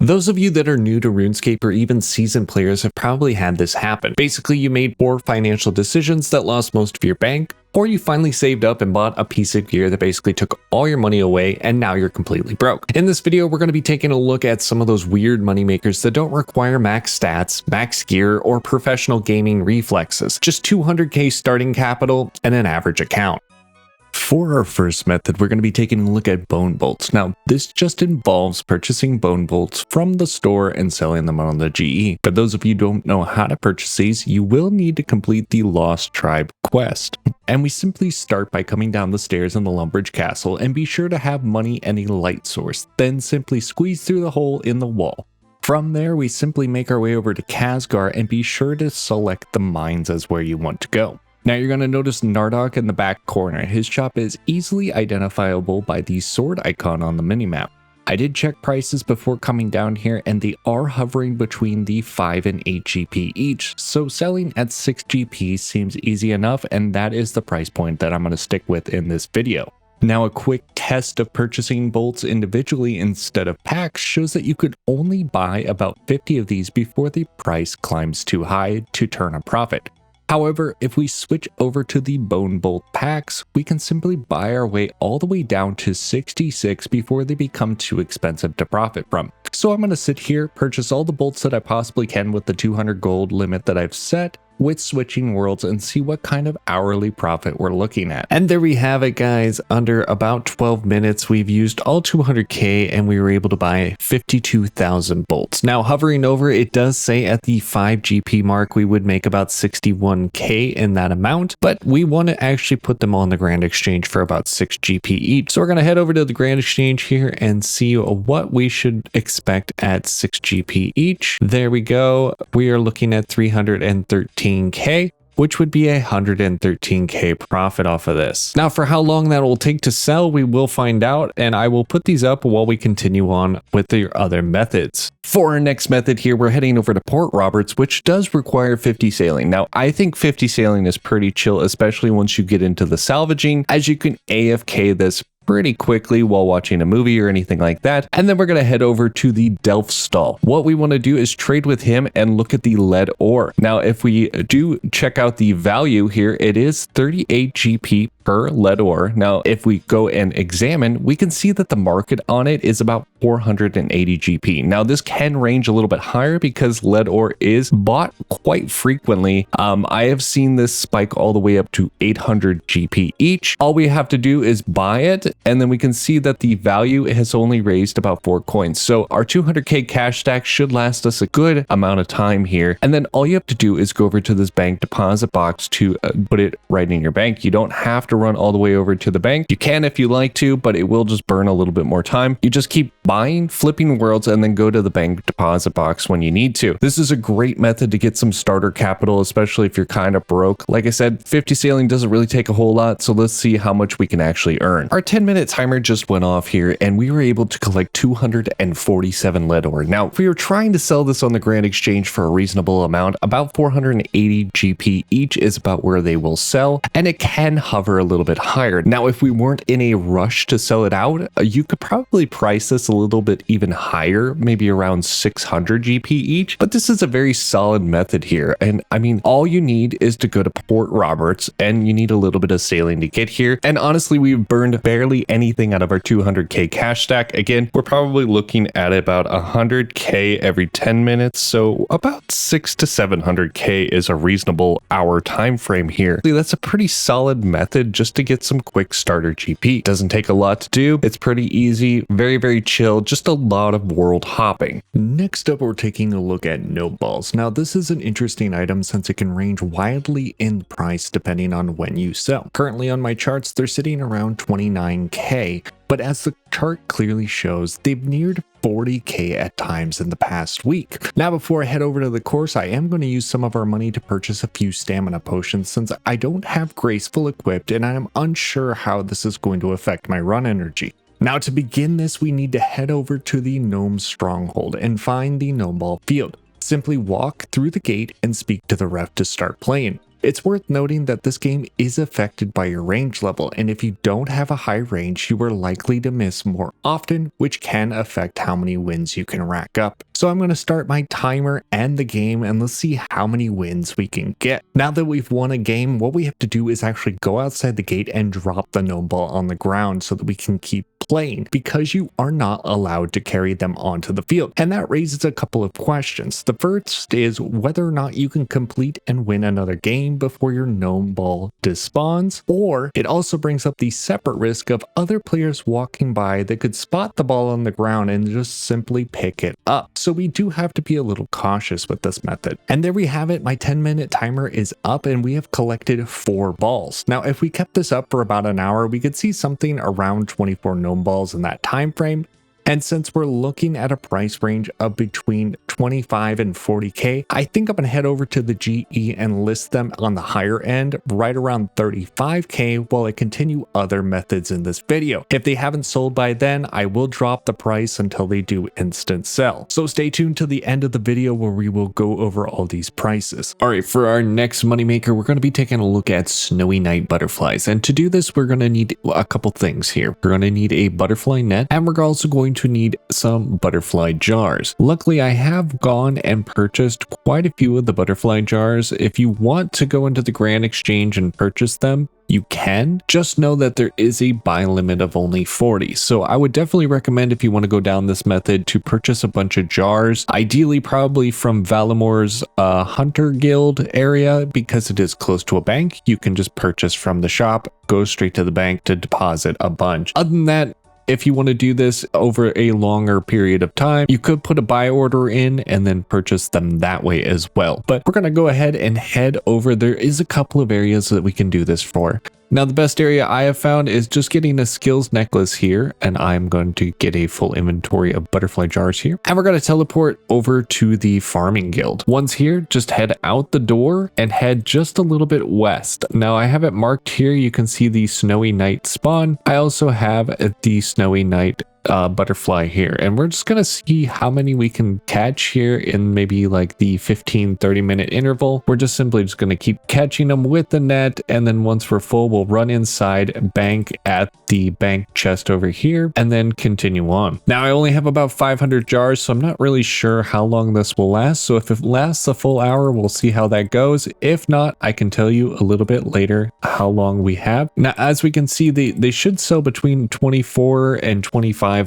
Those of you that are new to RuneScape or even seasoned players have probably had this happen. Basically, you made poor financial decisions that lost most of your bank, or you finally saved up and bought a piece of gear that basically took all your money away and now you're completely broke. In this video, we're going to be taking a look at some of those weird moneymakers that don't require max stats, max gear, or professional gaming reflexes. Just 200k starting capital and an average account. For our first method, we're going to be taking a look at bone bolts. Now, this just involves purchasing bone bolts from the store and selling them on the GE. For those of you who don't know how to purchase these, you will need to complete the Lost Tribe quest. And we simply start by coming down the stairs in the Lumbridge castle and be sure to have money and a light source. Then simply squeeze through the hole in the wall. From there, we simply make our way over to Khazgar and be sure to select the mines as where you want to go. Now you're going to notice Nardok in the back corner. His shop is easily identifiable by the sword icon on the minimap. I did check prices before coming down here and they are hovering between the 5 and 8 GP each, so selling at 6 GP seems easy enough, and that is the price point that I'm going to stick with in this video. Now a quick test of purchasing bolts individually instead of packs shows that you could only buy about 50 of these before the price climbs too high to turn a profit. However, if we switch over to the bone bolt packs, we can simply buy our way all the way down to 66 before they become too expensive to profit from. So I'm going to sit here, purchase all the bolts that I possibly can with the 200 gold limit that I've set with switching worlds and see what kind of hourly profit we're looking at. And there we have it, guys. Under about 12 minutes, we've used all 200k and we were able to buy 52,000 bolts. Now hovering over, it does say at the 5 GP mark, we would make about 61k in that amount, but we want to actually put them on the Grand Exchange for about 6 GP each. So we're going to head over to the Grand Exchange here and see what we should expect at 6 GP each. There we go. We are looking at 313k, which would be a 113k profit off of this. Now for how long that will take to sell, we will find out, and I will put these up while we continue on with the other methods. For our next method here, we're heading over to Port Roberts, which does require 50 sailing. Now, I think 50 sailing is pretty chill, especially once you get into the salvaging, as you can AFK this pretty quickly while watching a movie or anything like that. And then we're going to head over to the Delph stall. What we want to do is trade with him and look at the lead ore. Now, if we do check out the value here, it is 38 GP per lead ore. Now, if we go and examine, we can see that the market on it is about 480 GP. Now, this can range a little bit higher because lead ore is bought quite frequently. I have seen this spike all the way up to 800 GP each. All we have to do is buy it, and then we can see that the value has only raised about 4 coins. So our 200k cash stack should last us a good amount of time here. And then all you have to do is go over to this bank deposit box to put it right in your bank. You don't have to run all the way over to the bank. You can if you like to, but it will just burn a little bit more time. You just keep buying, flipping worlds, and then go to the bank deposit box when you need to. This is a great method to get some starter capital, especially if you're kind of broke. Like I said, 50 sailing doesn't really take a whole lot, so let's see how much we can actually earn. Our 10-minute timer just went off here, and we were able to collect 247 lead ore. Now, if we were trying to sell this on the Grand Exchange for a reasonable amount, about 480 GP each is about where they will sell, and it can hover a little bit higher. Now, if we weren't in a rush to sell it out, you could probably price this a little bit even higher, maybe around 600 GP each, but this is a very solid method here. And I mean, all you need is to go to Port Roberts, and you need a little bit of sailing to get here. And honestly, we've burned barely anything out of our 200k cash stack. Again, we're probably looking at about 100k every 10 minutes, so about 600 to 700k is a reasonable hour time frame here. That's a pretty solid method just to get some quick starter GP. Doesn't take a lot to do. It's pretty easy, very chill, just a lot of world hopping. Next up, we're taking a look at note balls. Now, this is an interesting item since it can range wildly in price depending on when you sell. Currently on my charts, they're sitting around 29k, but as the chart clearly shows, they've neared 40k at times in the past week. Now, before I head over to the course, I am going to use some of our money to purchase a few stamina potions since I don't have Graceful equipped and I am unsure how this is going to affect my run energy. Now, to begin this, we need to head over to the Gnome Stronghold and find the Gnome Ball field. Simply walk through the gate and speak to the ref to start playing. It's worth noting that this game is affected by your range level, and if you don't have a high range, you are likely to miss more often, which can affect how many wins you can rack up. So I'm going to start my timer and the game, and let's see how many wins we can get. Now that we've won a game, what we have to do is actually go outside the gate and drop the gnome ball on the ground so that we can keep playing, because you are not allowed to carry them onto the field. And that raises a couple of questions. The first is whether or not you can complete and win another game before your gnome ball despawns, or it also brings up the separate risk of other players walking by that could spot the ball on the ground and just simply pick it up. So we do have to be a little cautious with this method. And there we have it. My 10-minute timer is up and we have collected 4 balls. Now, if we kept this up for about an hour, we could see something around 24 gnome balls in that time frame. And since we're looking at a price range of between 25 and 40k, I think I'm gonna head over to the GE and list them on the higher end, right around 35k, while I continue other methods in this video. If they haven't sold by then, I will drop the price until they do instant sell. So stay tuned to the end of the video where we will go over all these prices. All right, for our next moneymaker, we're gonna be taking a look at Snowy Night butterflies. And to do this, we're gonna need a couple things here. We're gonna need a butterfly net, and we're also going to need some butterfly jars. Luckily, I have gone and purchased quite a few of the butterfly jars. If you want to go into the Grand Exchange and purchase them, you can. Just know that there is a buy limit of only 40. So I would definitely recommend, if you want to go down this method, to purchase a bunch of jars, ideally probably from Valimor's Hunter Guild area, because it is close to a bank. You can just purchase from the shop, go straight to the bank to deposit a bunch. Other than that, if you want to do this over a longer period of time, you could put a buy order in and then purchase them that way as well. But we're going to go ahead and head over. There is a couple of areas that we can do this for. Now, the best area I have found is just getting a skills necklace here, and I'm going to get a full inventory of butterfly jars here. And we're going to teleport over to the farming guild. Once here, just head out the door and head just a little bit west. Now, I have it marked here. You can see the Snowy Night spawn. I also have the Snowy Night butterfly here, and we're just gonna see how many we can catch here in maybe like the 15-30 minute interval. We're just simply gonna keep catching them with the net, and then once we're full, we'll run inside, bank at the bank chest over here, and then continue on. Now, I only have about 500 jars, so I'm not really sure how long this will last. So if it lasts a full hour, we'll see how that goes. If not, I can tell you a little bit later how long we have. Now, as we can see, they should sell between 24 and 2500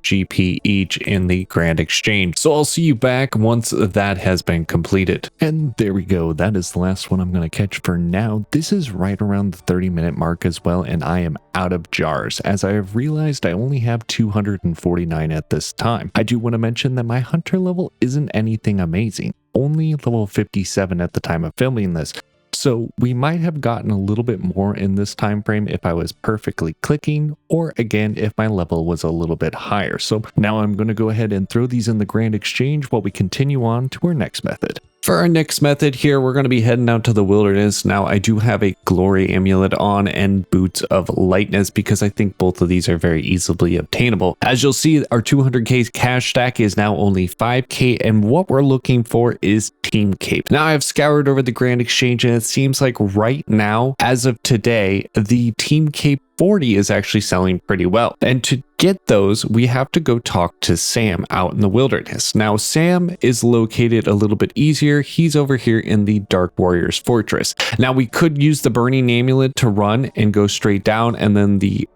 GP each in the Grand Exchange. So I'll see you back once that has been completed. And there we go. That is the last one I'm going to catch for now. This is right around the 30-minute mark as well, and I am out of jars, as I have realized I only have 249 at this time. I do want to mention that my hunter level isn't anything amazing, only level 57 at the time of filming this. So we might have gotten a little bit more in this time frame if I was perfectly clicking, or again, if my level was a little bit higher. So now I'm going to go ahead and throw these in the Grand Exchange while we continue on to our next method. For our next method here, we're going to be heading out to the wilderness. Now, I do have a glory amulet on and boots of lightness, because I think both of these are very easily obtainable. As you'll see, our 200k cash stack is now only 5k, and what we're looking for is Team Cape. Now, I've scoured over the Grand Exchange, and it seems like right now, as of today, the Team Cape 40 is actually selling pretty well. And to get those, we have to go talk to Sam out in the wilderness. Now, Sam is located a little bit easier. He's over here in the Dark Warriors Fortress. Now, we could use the Burning Amulet to run and go straight down, and then the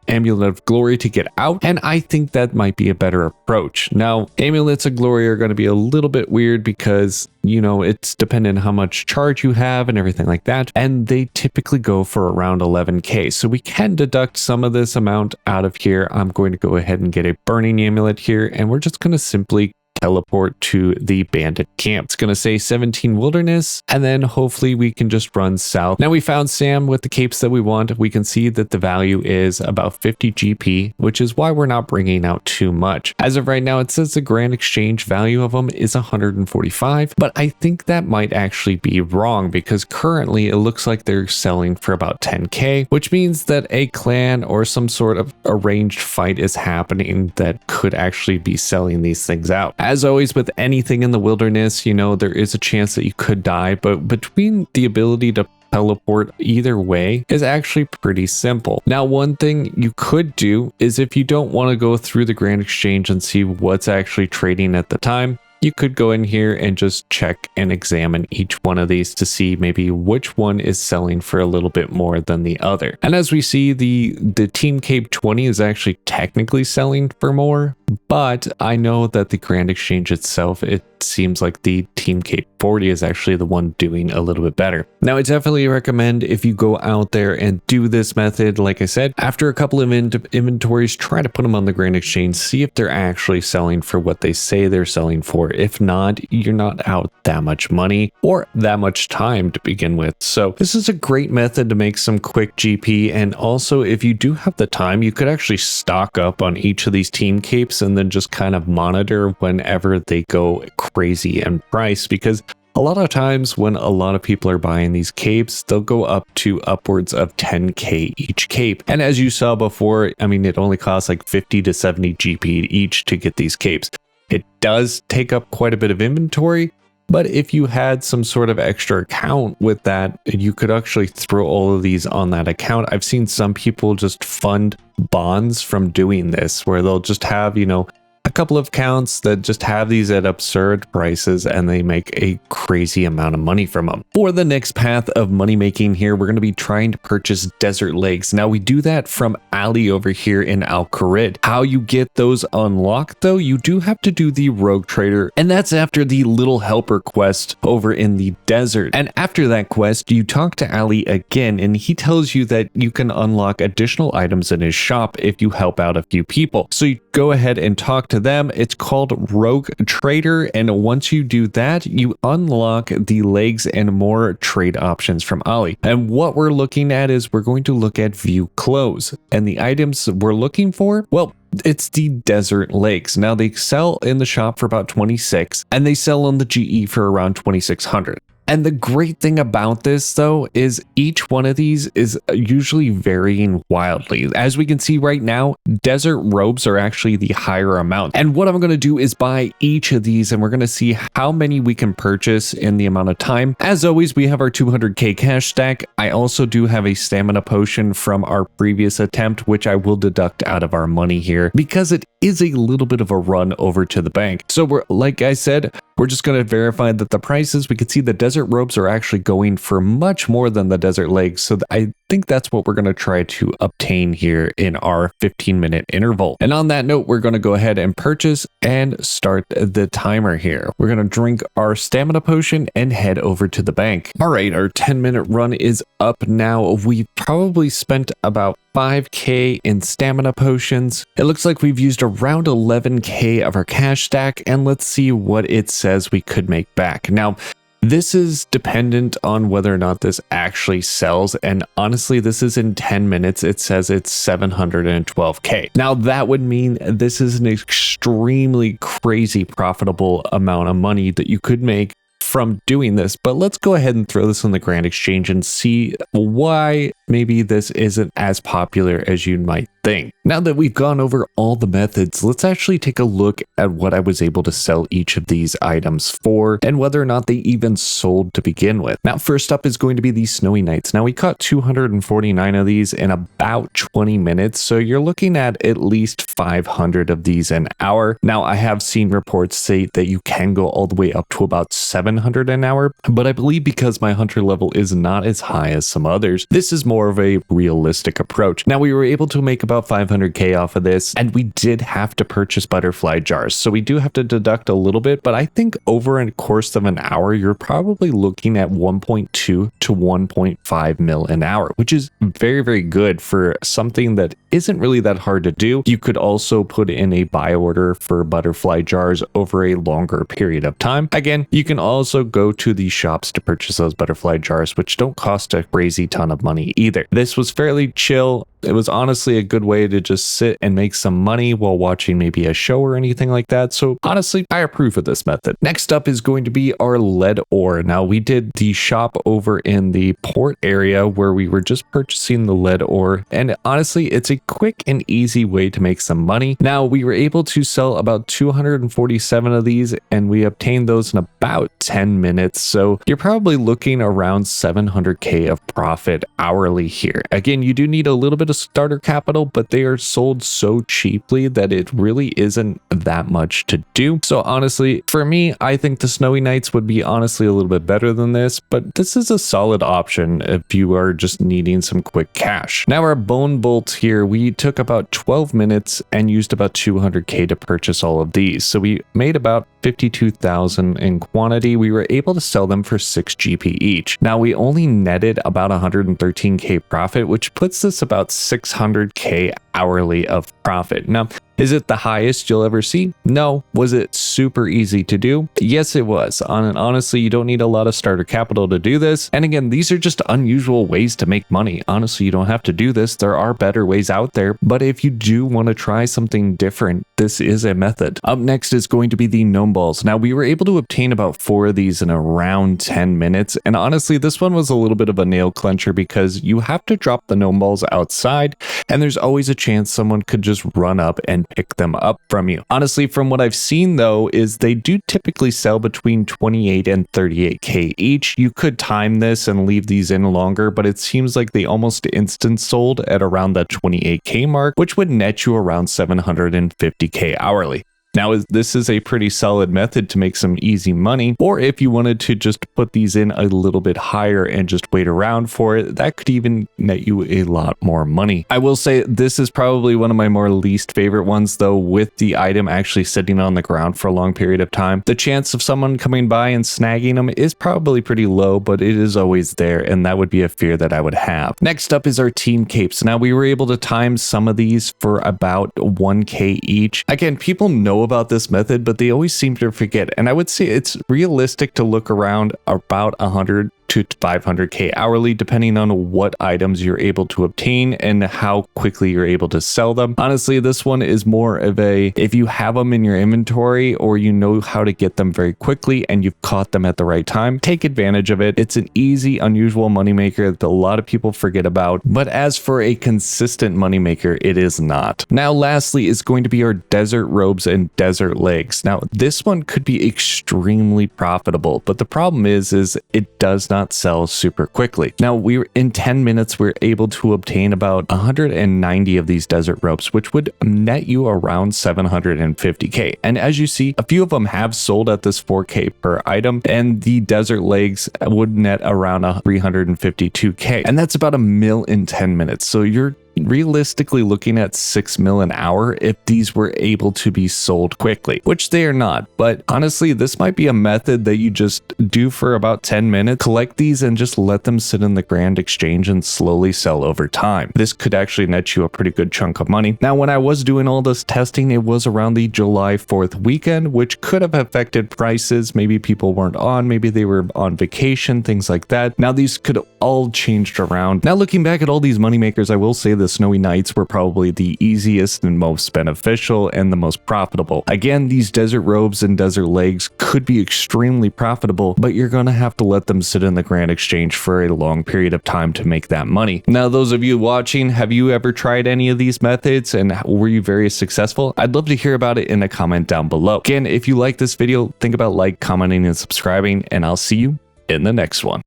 Amulet of Glory to get out, and I think that might be a better approach. Now, Amulets of Glory are going to be a little bit weird because, you know, it's dependent on how much charge you have and everything like that, and they typically go for around 11k, so we can deduct some of this amount out of here. I'm going to go ahead and get a Burning Amulet here, and we're just going to simply teleport to the bandit camp. It's going to say 17 wilderness, and then hopefully we can just run south. Now, we found Sam with the capes that we want. We can see that the value is about 50 GP, which is why we're not bringing out too much. As of right now, it says the Grand Exchange value of them is 145, but I think that might actually be wrong, because currently it looks like they're selling for about 10k, which means that a clan or some sort of arranged fight is happening that could actually be selling these things out. As always with anything in the wilderness, you know, there is a chance that you could die, but between the ability to teleport either way is actually pretty simple. Now, one thing you could do is if you don't want to go through the Grand Exchange and see what's actually trading at the time, you could go in here and just check and examine each one of these to see maybe which one is selling for a little bit more than the other. And as we see, the Team Cape 20 is actually technically selling for more, but I know that the Grand Exchange itself, it seems like the Team Cape 40 is actually the one doing a little bit better. Now, I definitely recommend if you go out there and do this method, like I said, after a couple of inventories, try to put them on the Grand Exchange, see if they're actually selling for what they say they're selling for. If not, you're not out that much money or that much time to begin with. So this is a great method to make some quick GP. And also, if you do have the time, you could actually stock up on each of these Team Capes and then just kind of monitor whenever they go crazy in price, because a lot of times when a lot of people are buying these capes, they'll go up to upwards of 10k each cape. And as you saw before, I mean, it only costs like 50 to 70 GP each to get these capes. It does take up quite a bit of inventory, but if you had some sort of extra account with that, you could actually throw all of these on that account. I've seen some people just fund bonds from doing this, where they'll just have, you know, a couple of accounts that just have these at absurd prices and they make a crazy amount of money from them. For the next path of money making here, we're going to be trying to purchase desert legs. Now we do that from Ali over here in Al Kharid. How you get those unlocked though, you do have to do the rogue trader, and that's after the little helper quest over in the desert. And after that quest, you talk to Ali again and he tells you that you can unlock additional items in his shop if you help out a few people. So you go ahead and talk to them. It's called Rogue Trader, and once you do that, you unlock the legs and more trade options from Ali. And what we're looking at is we're going to look at view close, and the items we're looking for, well, it's the desert legs. Now they sell in the shop for about 26 and they sell on the GE for around 2600. And the great thing about this though is each one of these is usually varying wildly. As we can see right now, desert robes are actually the higher amount. And what I'm going to do is buy each of these and we're going to see how many we can purchase in the amount of time. As always, we have our 200k cash stack. I also do have a stamina potion from our previous attempt, which I will deduct out of our money here because it is a little bit of a run over to the bank. So we're, like I said, we're just going to verify that the prices, we can see the desert robes are actually going for much more than the desert legs. So I think that's what we're going to try to obtain here in our 15-minute interval. And on that note, we're going to go ahead and purchase and start the timer here. We're going to drink our stamina potion and head over to the bank. All right, our 10-minute run is up now. We probably spent about 5k in stamina potions. It looks like we've used around 11k of our cash stack, and let's see what it says we could make back. Now, this is dependent on whether or not this actually sells, and honestly, this is in 10 minutes. It says it's 712k. Now, that would mean this is an extremely crazy profitable amount of money that you could make from doing this, but let's go ahead and throw this on the Grand Exchange and see why maybe this isn't as popular as you might think. Now that we've gone over all the methods, let's actually take a look at what I was able to sell each of these items for and whether or not they even sold to begin with. Now, first up is going to be the Snowy Nights. Now, we caught 249 of these in about 20 minutes, so you're looking at least 500 of these an hour. Now, I have seen reports say that you can go all the way up to about 700 an hour, but I believe because my hunter level is not as high as some others, this is more of a realistic approach. Now, we were able to make about 500k off of this, and we did have to purchase butterfly jars, so we do have to deduct a little bit, but I think over a course of an hour, you're probably looking at 1.2 to 1.5 mil an hour, which is very, very good for something that isn't really that hard to do. You could also put in a buy order for butterfly jars over a longer period of time. Again, you can also go to the shops to purchase those butterfly jars, which don't cost a crazy ton of money either. This was fairly chill. It was honestly a good way to just sit and make some money while watching maybe a show or anything like that. So honestly, I approve of this method. Next up is going to be our lead ore. Now we did the shop over in the port area where we were just purchasing the lead ore, and honestly, it's a quick and easy way to make some money. Now we were able to sell about 247 of these, and we obtained those in about 10 minutes. So you're probably looking around 700k of profit hourly here. Again, you do need a little bit of starter capital, but they are sold so cheaply that it really isn't that much to do. So honestly, for me, I think the Snowy Nights would be honestly a little bit better than this, but this is a solid option if you are just needing some quick cash. Now our bone bolts here, we took about 12 minutes and used about 200k to purchase all of these. So we made about 52,000 in quantity. We were able to sell them for 6 GP each. Now we only netted about 113k profit, which puts us about 600k hourly of profit. Now, is it the highest you'll ever see? No. Was it super easy to do? Yes, it was. Honestly, you don't need a lot of starter capital to do this. And again, these are just unusual ways to make money. Honestly, you don't have to do this. There are better ways out there. But if you do want to try something different, this is a method. Up next is going to be the gnome balls. Now, we were able to obtain about 4 of these in around 10 minutes. And honestly, this one was a little bit of a nail clencher because you have to drop the gnome balls outside, and there's always a chance someone could just run up and pick them up from you. Honestly, from what I've seen though, is they do typically sell between 28 and 38k each. You could time this and leave these in longer, but it seems like they almost instant sold at around the 28k mark, which would net you around 750k hourly. Now, this is a pretty solid method to make some easy money, or if you wanted to just put these in a little bit higher and just wait around for it, that could even net you a lot more money. I will say this is probably one of my more least favorite ones though, with the item actually sitting on the ground for a long period of time. The chance of someone coming by and snagging them is probably pretty low, but it is always there, and that would be a fear that I would have. Next up is our team capes. Now, we were able to time some of these for about 1k each. Again, people know about this method, but they always seem to forget, and I would say it's realistic to look around about 100 to 500k hourly, depending on what items you're able to obtain and how quickly you're able to sell them. Honestly, this one is more of a, if you have them in your inventory or you know how to get them very quickly and you've caught them at the right time, take advantage of it. It's an easy, unusual moneymaker that a lot of people forget about, but as for a consistent moneymaker, it is not. Now, lastly is going to be our desert robes and desert legs. Now, this one could be extremely profitable, but the problem is it does not sell super quickly. Now, we were in 10 minutes, we're able to obtain about 190 of these desert ropes, which would net you around 750k. And as you see, a few of them have sold at this 4k per item, and the desert legs would net around 352k. And that's about $1 million in 10 minutes. So you're realistically looking at 6 mil an hour if these were able to be sold quickly, which they are not. But honestly, this might be a method that you just do for about 10 minutes, collect these and just let them sit in the grand exchange and slowly sell over time. This could actually net you a pretty good chunk of money. Now, when I was doing all this testing, it was around the July 4th weekend, which could have affected prices. Maybe people weren't on, maybe they were on vacation, things like that. Now, these could all changed around. Now, looking back at all these moneymakers, I will say the Snowy Nights were probably the easiest and most beneficial and the most profitable. Again, these desert robes and desert legs could be extremely profitable, but you're going to have to let them sit in the grand exchange for a long period of time to make that money. Now, those of you watching, have you ever tried any of these methods and were you very successful? I'd love to hear about it in a comment down below. Again, if you like this video, think about commenting and subscribing, and I'll see you in the next one.